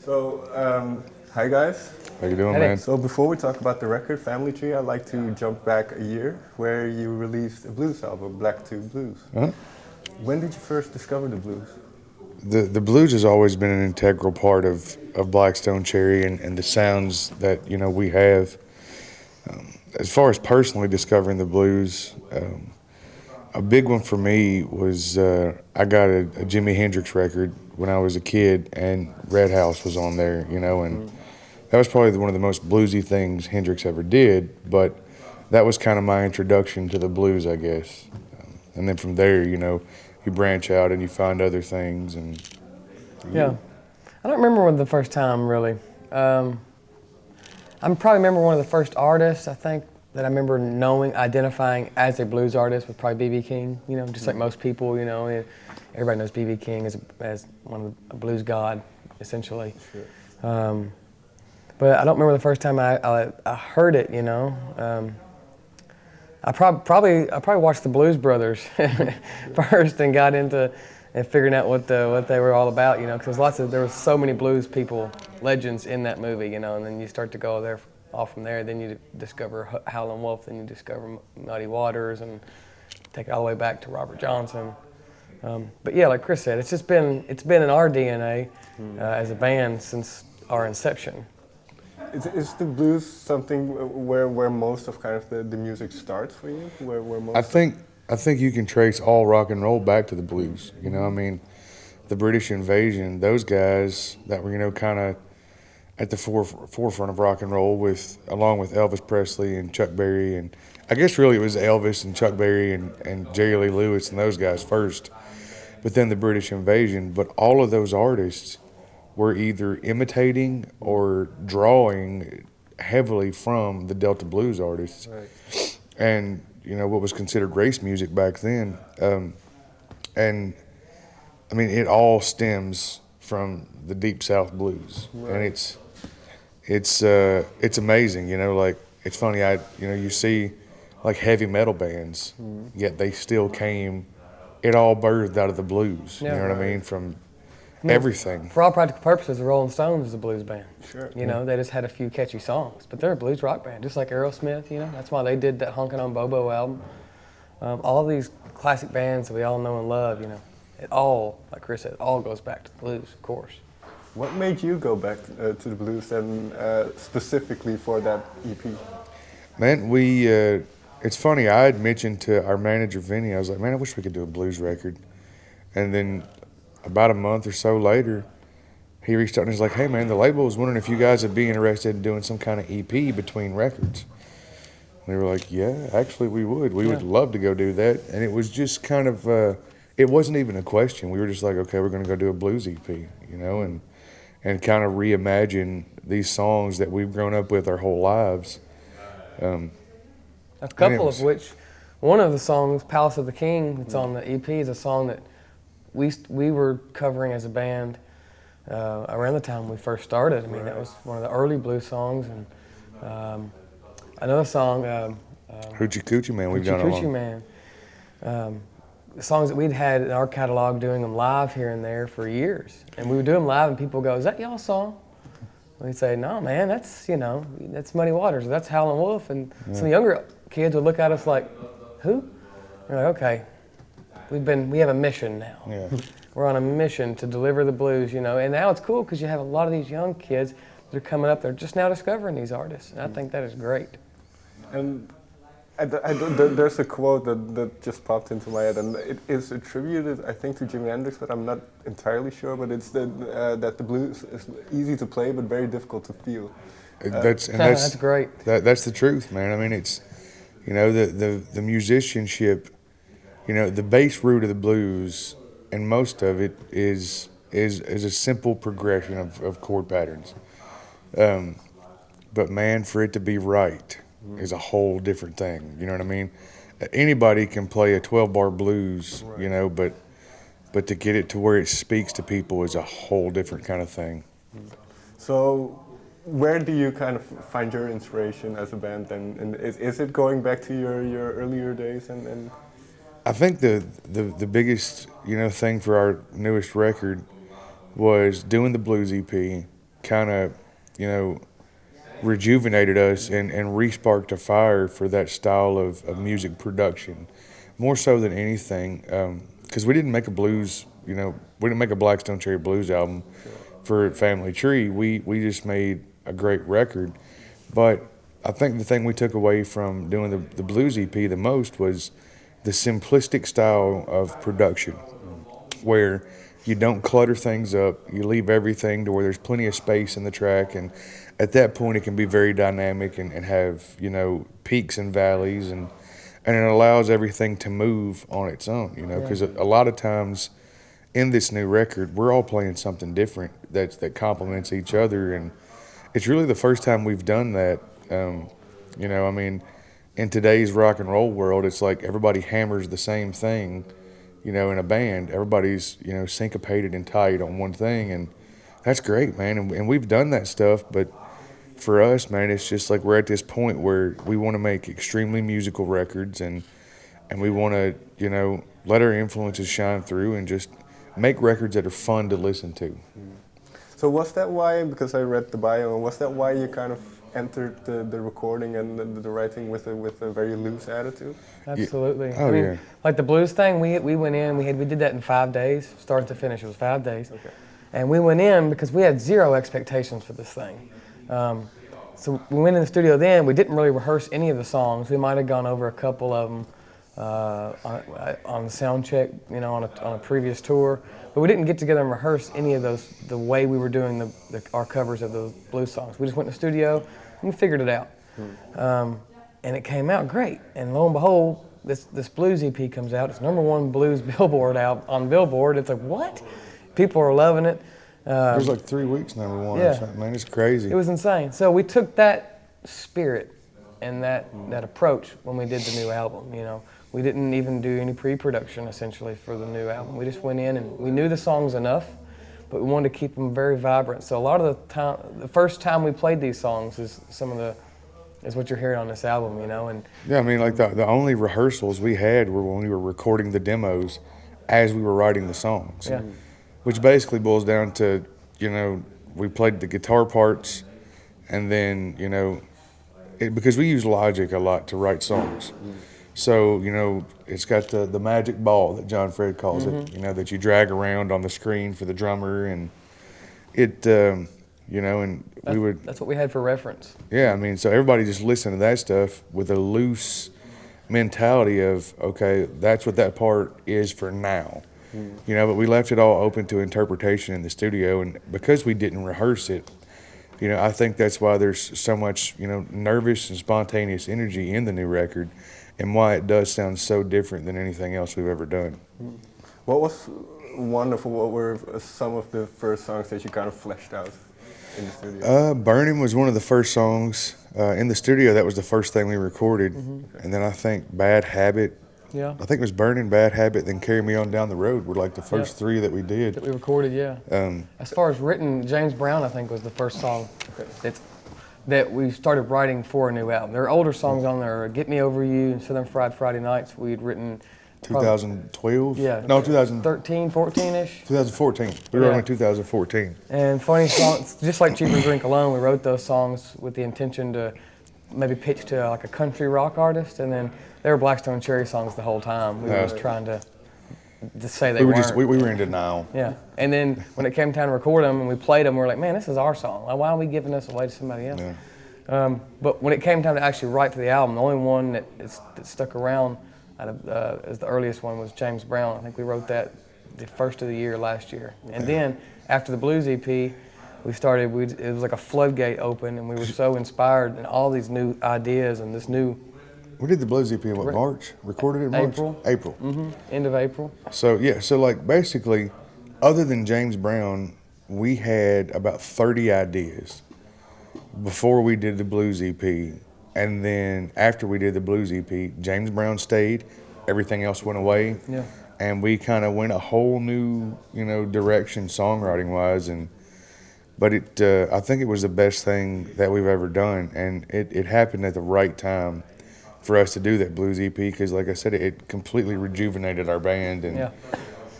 Hi guys. How you doing, Hey. man? So before we talk about the record Family Tree, I'd like to jump back a year where you released a blues album, Black Tube Blues. Huh? When did you first discover the blues? The blues has always been an integral part of Blackstone Cherry and the sounds that we have. As far as personally discovering the blues, a big one for me was I got a Jimi Hendrix record when I was a kid, and Red House was on there, and that was probably one of the most bluesy things Hendrix ever did. But that was kind of my introduction to the blues, I guess. And then from there, you branch out and you find other things. And Yeah. I don't remember when the first time, really. I probably remember one of the first artists, I think, that I remember knowing, identifying as a blues artist was probably B.B. King, just like most people, everybody knows B.B. King as one of a blues god, essentially. Sure. But I don't remember the first time I heard it, I probably watched the Blues Brothers first and got into and figuring out what they were all about, because there was so many blues people, legends in that movie, and then you start to go there, off from there. Then you discover Howlin' Wolf, then you discover Muddy Waters, and take it all the way back to Robert Johnson. But yeah, like Chris said, it's been in our DNA as a band since our inception. Is the blues something where most of kind of the music starts for you? Where most I think you can trace all rock and roll back to the blues. I mean, the British invasion, those guys that were kind of at the forefront of rock and roll along with Elvis Presley and Chuck Berry, and I guess really it was Elvis and Chuck Berry and Jerry Lee Lewis and those guys first, but then the British invasion. But all of those artists were either imitating or drawing heavily from the Delta blues artists. Right. And what was considered race music back then. And I mean, it all stems from the Deep South blues. Right. And it's amazing, like it's funny, you see like heavy metal bands, yet they still it all birthed out of the blues. Yeah. You know what I mean? From everything. For all practical purposes, the Rolling Stones is a blues band. Sure. They just had a few catchy songs, but they're a blues rock band, just like Aerosmith. That's why they did that Honkin' on Bobo album. All of these classic bands that we all know and love. It all, like Chris said, it all goes back to the blues, of course. What made you go back to the blues and specifically for that EP? Man, it's funny, I had mentioned to our manager, Vinny, I was like, man, I wish we could do a blues record. And then about a month or so later, he reached out and he's like, hey man, the label was wondering if you guys would be interested in doing some kind of EP between records. And we were like, yeah, actually we would. We would love to go do that. And it was just kind of, it wasn't even a question. We were just like, okay, we're going to go do a blues EP, and kind of reimagine these songs that we've grown up with our whole lives. A couple of which, one of the songs, Palace of the King, that's on the EP, is a song that we were covering as a band around the time we first started. I mean, that was one of the early blues songs. And another song, Hoochie Coochie Man, we've done Hoochie Coochie Man. Songs that we'd had in our catalog, doing them live here and there for years. And we would do them live and people go, is that y'all's song? We'd say, no man, that's Muddy Waters, or that's Howlin' Wolf. And some younger kids would look at us like, who? We're like, okay, we have a mission now. Yeah. We're on a mission to deliver the blues, and now it's cool because you have a lot of these young kids that are coming up, they're just now discovering these artists. And I think that is great. And there's a quote that just popped into my head, and it is attributed, I think, to Jimi Hendrix, but I'm not entirely sure. But it's that the blues is easy to play, but very difficult to feel. That's great. That's the truth, man. I mean, it's the musicianship, the base root of the blues, and most of it is a simple progression of chord patterns. But man, for it to be right is a whole different thing. You know what I mean? Anybody can play a 12-bar blues, right. But to get it to where it speaks to people is a whole different kind of thing. So where do you kind of find your inspiration as a band? And is it going back to your earlier days? And I think the biggest thing for our newest record was doing the blues EP kind of, you know, rejuvenated us and re-sparked a fire for that style of music production, more so than anything. Because we didn't make a blues, you know, we didn't make a Blackstone Cherry blues album for Family Tree. We just made a great record. But I think the thing we took away from doing the blues EP the most was the simplistic style of production, where you don't clutter things up. You leave everything to where there's plenty of space in the track, and at that point it can be very dynamic and have, you know, peaks and valleys, and it allows everything to move on its own, you know, because a lot of times in this new record we're all playing something different that complements each other, and it's really the first time we've done that. You know, I mean, in today's rock and roll world, it's like everybody hammers the same thing, you know, in a band. Everybody's, you know, syncopated and tight on one thing, and that's great, man. And we've done that stuff, but for us, man, it's just like we're at this point where we want to make extremely musical records, and we want to, you know, let our influences shine through and just make records that are fun to listen to. So was that why, because I read the bio, was that why you kind of entered the recording and the writing with a very loose attitude? Absolutely. Oh, I mean, yeah. like the blues thing, we went in, we did that in 5 days, start to finish. It was 5 days. Okay. And we went in because we had zero expectations for this thing. So we went in the studio then, we didn't really rehearse any of the songs. We might have gone over a couple of them on the sound check, you know, on a previous tour. But we didn't get together and rehearse any of those the way we were doing our covers of those blues songs. We just went in the studio and we figured it out. And it came out great. And lo and behold, this blues EP comes out. It's #1 blues Billboard out on Billboard. It's like, what? People are loving it. It was like 3 weeks #1 Yeah. or something, man. It's crazy. It was insane. So we took that spirit and that approach when we did the new album, you know. We didn't even do any pre-production, essentially, for the new album. We just went in and we knew the songs enough, but we wanted to keep them very vibrant. So a lot of the time, the first time we played these songs is what you're hearing on this album, you know. And Yeah, I mean, like the only rehearsals we had were when we were recording the demos as we were writing the songs. Yeah. Which basically boils down to, you know, we played the guitar parts, and then, you know, because we use Logic a lot to write songs. So, you know, it's got the magic ball that John Fred calls it, you know, that you drag around on the screen for the drummer, and it, you know, and that's what we had for reference. yeah, I mean, so everybody just listened to that stuff with a loose mentality of, okay, that's what that part is for now. You know, but we left it all open to interpretation in the studio, and because we didn't rehearse it, you know, I think that's why there's so much, you know, nervous and spontaneous energy in the new record, and why it does sound so different than anything else we've ever done. What was wonderful? What were some of the first songs that you kind of fleshed out in the studio? Burnin was one of the first songs in the studio. That was the first thing we recorded, and then I think Bad Habit. Yeah. I think it was Burnin, Bad Habit, then Carry Me On Down the Road were like the first three that we did. That we recorded, yeah. As far as written, James Brown, I think, was the first song that we started writing for a new album. There are older songs on there, Get Me Over You and Southern Fried Friday Nights. We'd written 2012? Yeah. No, 2013. 13, 14-ish. 2014. We wrote in 2014. And funny songs, just like Cheaper Drink Alone, we wrote those songs with the intention to maybe pitch to like a country rock artist, and then they were Blackstone Cherry songs the whole time. We were just trying to say they weren't. We were in denial. Yeah. And then when it came time to record them and we played them, we were like, man, this is our song. Why are we giving this away to somebody else? Yeah. But when it came time to actually write for the album, the only one that stuck around out of, as the earliest one was James Brown. I think we wrote that the first of the year last year. And then after the Blues EP, we started, it was like a floodgate open, and we were so inspired and all these new ideas and this new... We did the Blues EP in what, March? Recorded it in March? April. End of April. So, yeah, so like basically, other than James Brown, we had about 30 ideas before we did the Blues EP. And then after we did the Blues EP, James Brown stayed, everything else went away. Yeah. And we kind of went a whole new, you know, direction songwriting-wise. But I think it was the best thing that we've ever done. And it happened at the right time for us to do that Blues EP, because like I said, it completely rejuvenated our band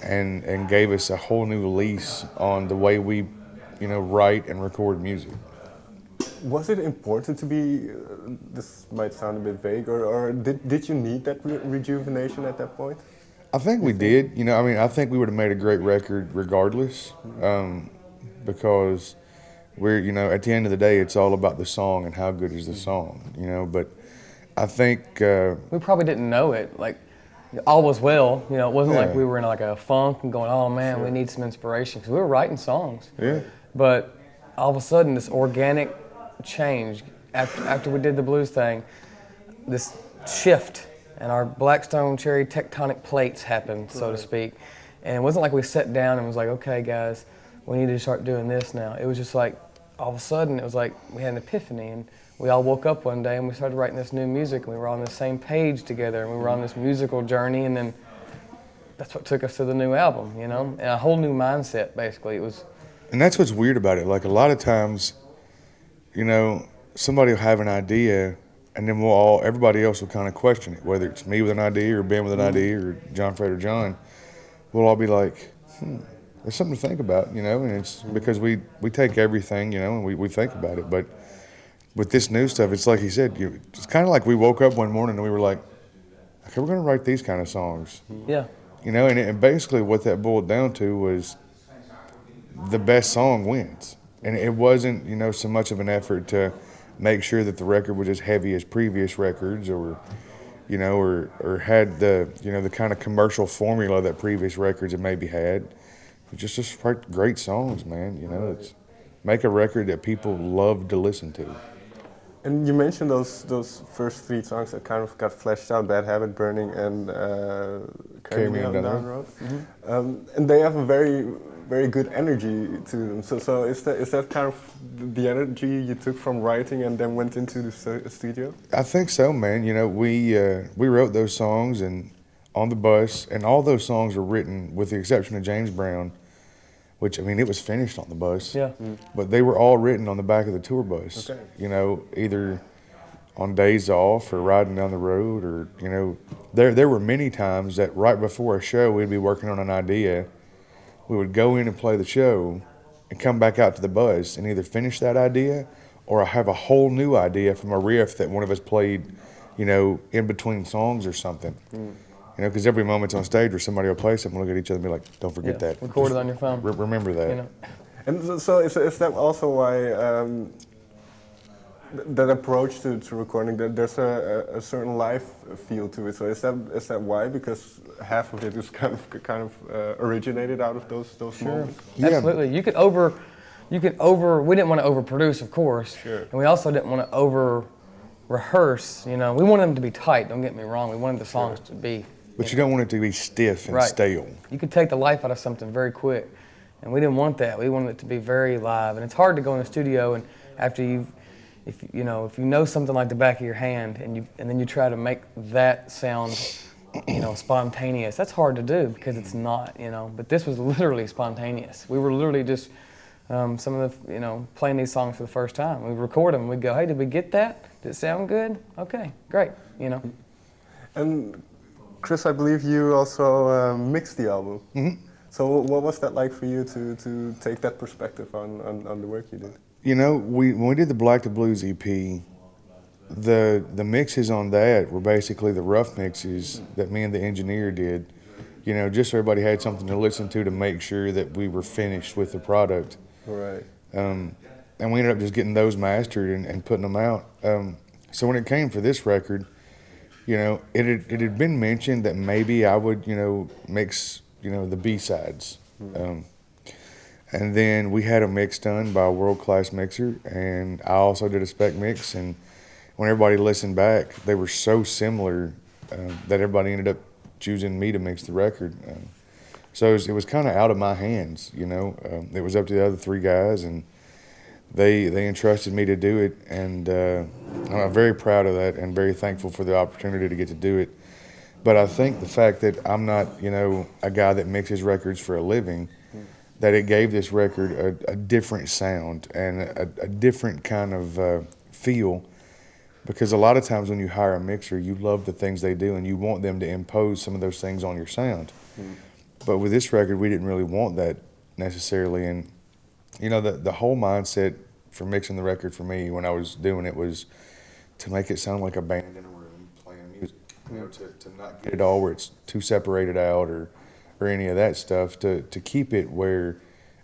and gave us a whole new lease on the way we write and record music. Was it important to be, this might sound a bit vague, or did you need that rejuvenation at that point? I think we did. I think we would have made a great record regardless, because we're, at the end of the day, it's all about the song and how good is the song, But I think we probably didn't know it. Like, all was well. It wasn't like Yeah. we were in like a funk and going, oh man, we need some inspiration, because we were writing songs. Yeah. But all of a sudden, this organic change after we did the blues thing, this shift, and our Blackstone Cherry tectonic plates happened, so to speak. And it wasn't like we sat down and was like, okay, guys, we need to start doing this now. It was just like, all of a sudden, it was like we had an epiphany, and we all woke up one day and we started writing this new music, and we were on the same page together, and we were on this musical journey, and then that's what took us to the new album, and a whole new mindset, basically. It was. And that's what's weird about it. Like, a lot of times, somebody will have an idea, and then everybody else will kind of question it, whether it's me with an idea or Ben with an idea or John Fred or John. We'll all be like, there's something to think about, and it's because we take everything, and we think about it. But with this new stuff, it's like he said, it's kind of like we woke up one morning and we were like, okay, we're going to write these kind of songs. Yeah. And basically what that boiled down to was the best song wins. And it wasn't, so much of an effort to make sure that the record was as heavy as previous records, or had the, the kind of commercial formula that previous records have maybe had. But just write great songs, man. It's make a record that people love to listen to. And you mentioned those first 3 songs that kind of got fleshed out: Bad Habit, Burning, and Carry Me On Down the Road. And they have a very, very good energy to them. So is that kind of the energy you took from writing and then went into the studio? I think so, man. We wrote those songs and on the bus, and all those songs were written, with the exception of James Brown, which, it was finished on the bus. Yeah. But they were all written on the back of the tour bus. Okay. Either on days off or riding down the road, or, there were many times that right before a show we'd be working on an idea. We would go in and play the show and come back out to the bus and either finish that idea or have a whole new idea from a riff that one of us played, in between songs or something. Because every moment's on stage where somebody will play something, look at each other and be like, don't forget that. Record it on your phone. Remember that. And so is that also why that approach to recording, that there's a certain live feel to it? So is that why? Because half of it is kind of originated out of those moments. Yeah. Absolutely. You could over. We didn't want to overproduce, of course. Sure. And we also didn't want to over rehearse. We wanted them to be tight. Don't get me wrong. We wanted the songs to be. But you don't want it to be stiff and stale. You could take the life out of something very quick, and we didn't want that. We wanted it to be very live. And it's hard to go in the studio and after if you know something like the back of your hand, and then you try to make that sound, spontaneous. That's hard to do because it's not, But this was literally spontaneous. We were literally just some of the, playing these songs for the first time. We'd record them. We'd go, hey, did we get that? Did it sound good? Okay, great. And Chris, I believe you also mixed the album. Mm-hmm. So what was that like for you to take that perspective on the work you did? When we did the Black to Blues EP, the mixes on that were basically the rough mixes that me and the engineer did, just so everybody had something to listen to make sure that we were finished with the product. Right. And we ended up just getting those mastered and putting them out. So when it came for this record, it had been mentioned that maybe I would, mix, the B-sides. And then we had a mix done by a world-class mixer, and I also did a spec mix. And when everybody listened back, they were so similar that everybody ended up choosing me to mix the record. So it was kind of out of my hands, It was up to the other 3 guys, and they entrusted me to do it. And I'm very proud of that and very thankful for the opportunity to get to do it. But I think the fact that I'm not, a guy that mixes records for a living, that it gave this record a different sound and a different kind of feel. Because a lot of times when you hire a mixer, you love the things they do and you want them to impose some of those things on your sound. But with this record, we didn't really want that necessarily. And you know, the whole mindset for mixing the record for me when I was doing it was to make it sound like a band in a room playing music. You know, to not get it all where it's too separated out or any of that stuff. To keep it where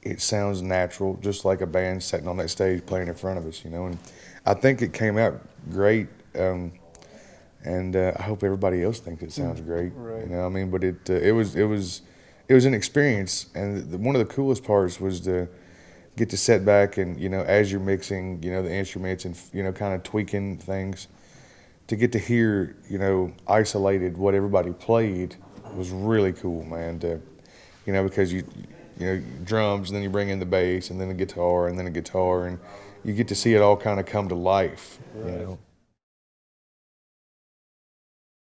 it sounds natural, just like a band sitting on that stage playing in front of us. You know, and I think it came out great. And I hope everybody else thinks it sounds great. Right. You know, I mean, but it was an experience, and one of the coolest parts was to get to sit back and, you know, as you're mixing, you know, the instruments and, you know, kind of tweaking things, to get to hear, you know, isolated what everybody played was really cool, man. To, you know, because you know, drums, and then you bring in the bass, and then a guitar, and then a guitar, and you get to see it all kind of come to life. Right. You know.